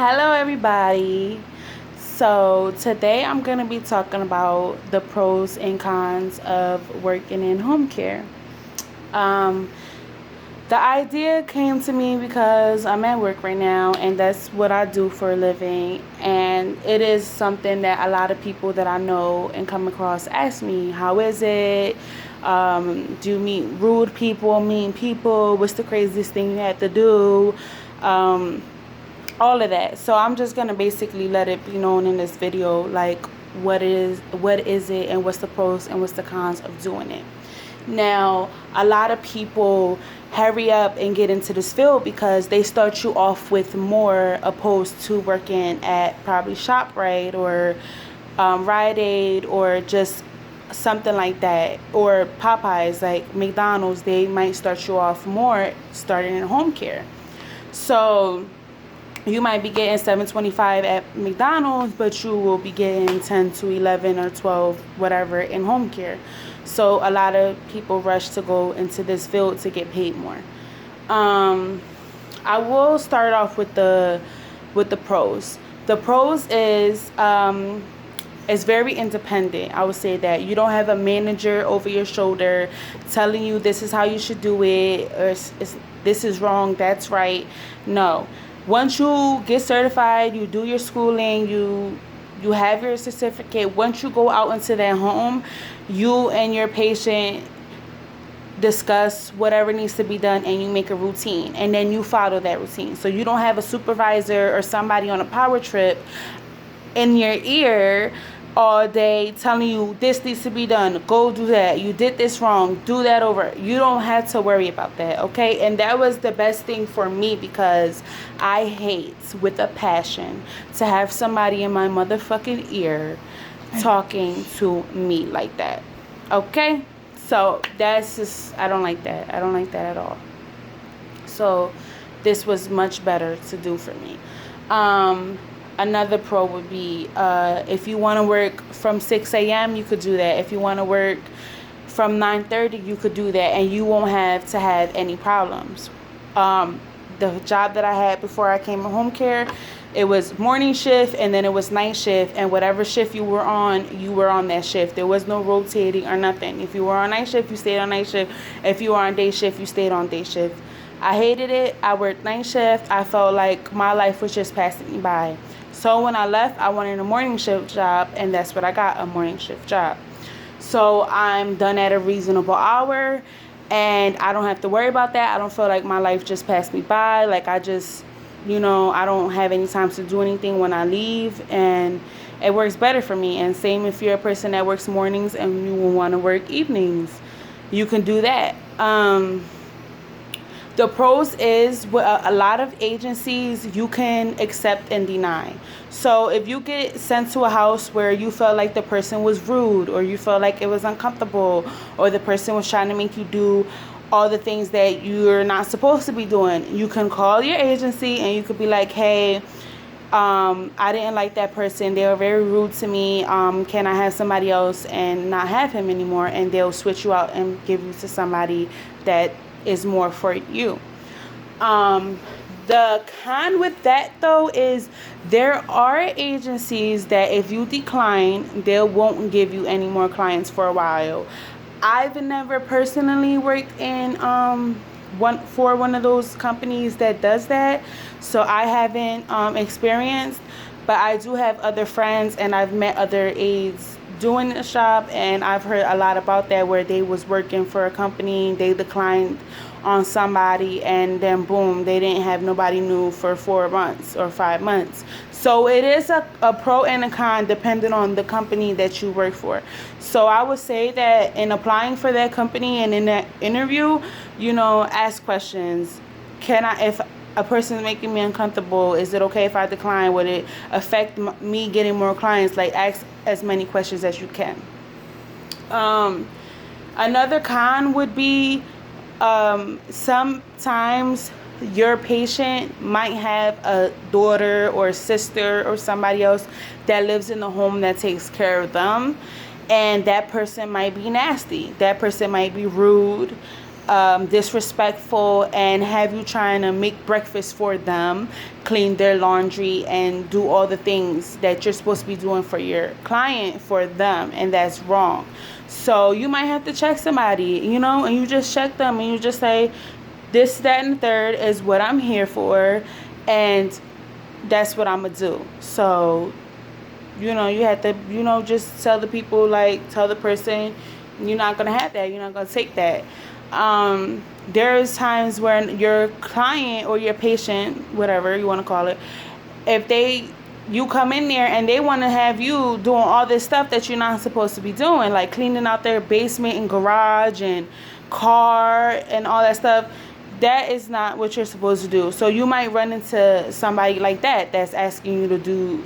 Hello, everybody. So, today I'm going to be talking about the pros and cons of working in home care. Um, the idea came to me because I'm at work right now, and that's what I do for a living. And it is something that a lot of people that I know and come across ask me, how is it? Do you meet rude people, mean people? What's the craziest thing you had to do? Um, all of that. So I'm just gonna basically let it be known in this video, like what is it, and what's the pros and what's the cons of doing it. Now, a lot of people hurry up and get into this field because they start you off with more opposed to working at probably ShopRite or Rite Aid or just something like that, or Popeyes, like McDonald's. They might start you off more starting in home care. So you might be getting 7.25 at McDonald's, but you will be getting 10 to 11 or 12, whatever, in home care. So a lot of people rush to go into this field to get paid more. I will start off with the pros. The pros is it's very independent. I would say that you don't have a manager over your shoulder telling you this is how you should do it, or this is wrong, that's right. No. Once you get certified, you do your schooling, you have your certificate. Once you go out into that home, you and your patient discuss whatever needs to be done, and you make a routine, and then you follow that routine. So you don't have a supervisor or somebody on a power trip in your ear all day telling you this needs to be done, go do that, you did this wrong, do that over. You don't have to worry about that, okay? And that was the best thing for me, because I hate with a passion to have somebody in my motherfucking ear talking to me like that, okay? So that's just, I don't like that. I don't like that at all. So this was much better to do for me. Another pro would be if you want to work from 6 a.m., you could do that. If you want to work from 9:30, you could do that, and you won't have to have any problems. The job that I had before I came to home care, it was morning shift, and then it was night shift, and whatever shift you were on that shift. There was no rotating or nothing. If you were on night shift, you stayed on night shift. If you were on day shift, you stayed on day shift. I hated it. I worked night shift. I felt like my life was just passing me by. So when I left, I wanted a morning shift job, and that's what I got, a morning shift job. So I'm done at a reasonable hour, and I don't have to worry about that. I don't feel like my life just passed me by. Like I just, I don't have any time to do anything when I leave, and it works better for me. And same if you're a person that works mornings and you will want to work evenings, you can do that. The pros is with a lot of agencies, you can accept and deny. So if you get sent to a house where you felt like the person was rude, or you felt like it was uncomfortable, or the person was trying to make you do all the things that you're not supposed to be doing, you can call your agency and you could be like, hey, I didn't like that person. They were very rude to me. Can I have somebody else and not have him anymore? And they'll switch you out and give you to somebody that is more for you. The con with that though is there are agencies that if you decline, they won't give you any more clients for a while. I've never personally worked in one of those companies that does that, so I haven't experienced, but I do have other friends, and I've met other aides doing this job, and I've heard a lot about that, where they was working for a company, they declined on somebody, and then boom, they didn't have nobody new for 4 months or 5 months. So it is a pro and a con depending on the company that you work for. So I would say that in applying for that company and in that interview, ask questions. If a person is making me uncomfortable, is it okay if I decline? Would it affect me getting more clients? Like, ask as many questions as you can. Another con would be sometimes your patient might have a daughter or a sister or somebody else that lives in the home that takes care of them, and that person might be nasty. That person might be rude. disrespectful and have you trying to make breakfast for them, clean their laundry, and do all the things that you're supposed to be doing for your client for them, and that's wrong. So you might have to check somebody, and you just check them and you just say, this, that, and the third is what I'm here for, and that's what I'm gonna do. So you have to, just tell the people, like, tell the person you're not gonna have that, you're not gonna take that. There's times when your client or your patient, whatever you want to call it, if you come in there and they want to have you doing all this stuff that you're not supposed to be doing, like cleaning out their basement and garage and car and all that stuff, that is not what you're supposed to do. So you might run into somebody like that that's asking you to do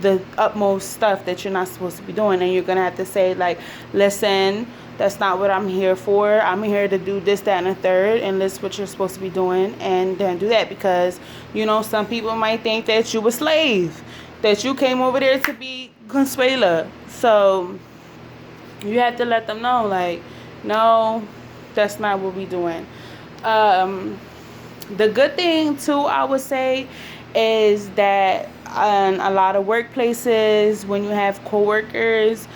the utmost stuff that you're not supposed to be doing, and you're gonna have to say, like, listen, that's not what I'm here for. I'm here to do this, that, and the third, and this is what you're supposed to be doing, and then do that. Because some people might think that you a slave, that you came over there to be Consuela. So you have to let them know, like, no, that's not what we doing. The good thing too, I would say, is that in a lot of workplaces, when you have coworkers,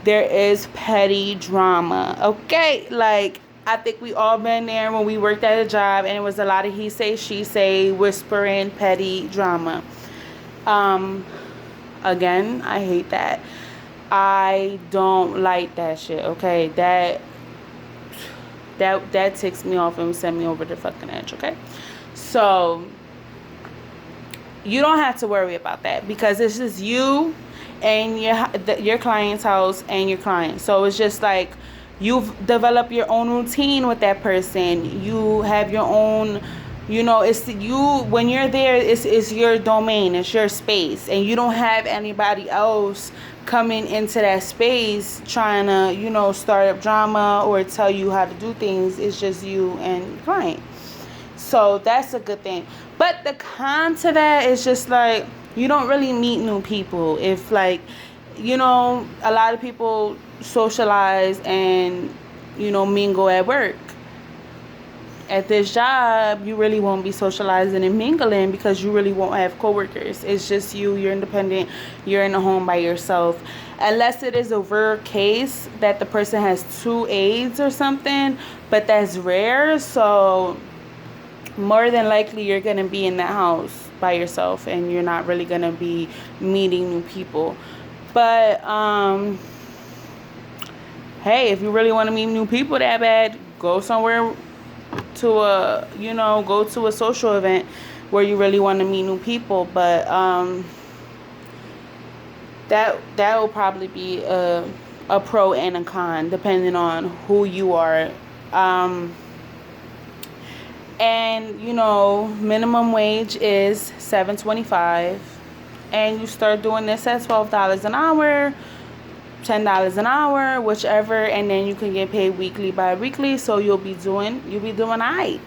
there is petty drama. Okay, like, I think we all been there when we worked at a job and it was a lot of he say, she say, whispering, petty drama. Again, I hate that. I don't like that shit. Okay, that ticks me off and send me over the fucking edge. Okay, so you don't have to worry about that, because it's just you and your client's house and your client. So it's just like you've developed your own routine with that person. You have your own, it's you, when you're there, it's your domain, it's your space, and you don't have anybody else coming into that space trying to, start up drama or tell you how to do things. It's just you and client. So that's a good thing. But the con to that is just like, you don't really meet new people. If, like, a lot of people socialize and, mingle at work. At this job, you really won't be socializing and mingling because you really won't have coworkers. It's just you. You're independent. You're in the home by yourself. Unless it is a rare case that the person has 2 aides or something. But that's rare. So more than likely, you're going to be in that house by yourself, and you're not really going to be meeting new people. But hey, if you really want to meet new people that bad, go somewhere to go to a social event where you really want to meet new people. But that will probably be a pro and a con depending on who you are. And minimum wage is $7.25, and you start doing this at $12 an hour, $10 an hour, whichever, and then you can get paid weekly, bi-weekly. So you'll be doing all right.